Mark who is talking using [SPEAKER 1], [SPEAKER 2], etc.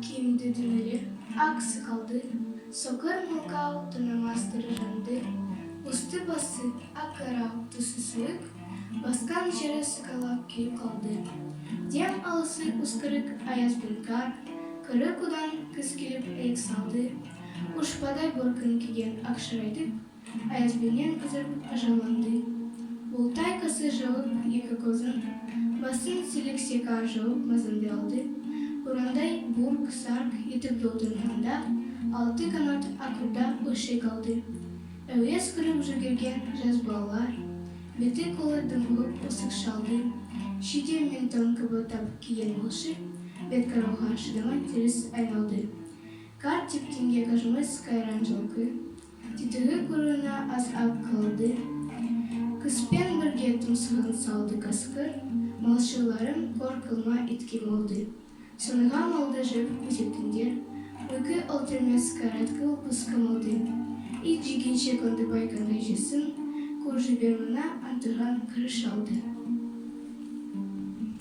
[SPEAKER 1] киімді дүнелер, ақ сықалды, соқыр мылқау тынымастыр жанды, үсті басы ақ қарау түсі сұйық, басқан жері сықалап күйіп қалды. Дем алысы ұскырық аяз бен қар, кірі құдан күз келіп әйек салды, ұшпадай бұрқын киген ақшырайтып, аязбенен үзіп ажаланды. Бұлтай қасы жауып екі көзін, басын сілік-сека жауып мазамды алды. Бұрандай бұрқ-сарқ етіп доldurғанда, алты қанат ақырда ұшы қалды. Әуес күріп жүгерген жас балалар, беті қолы дымғып ұсық шалды. Шиде мен тон кібітап киген бұлшы, бет қарауға шыдамай теріс айналды. Қар тепкенге қажымыз қайран жылқы, тетігі көруіне аз-ақ қалды. Күспен бірге тұмсығын салды қасқыр, малшыларым қор қылма итке молды. Соныға малды жіп көтеттіндер, өкі өлтірмес қараткыл бұсқы молды. Ит жегенше көнді байқандай жесін, көр жіберміна антыған кіріш алды.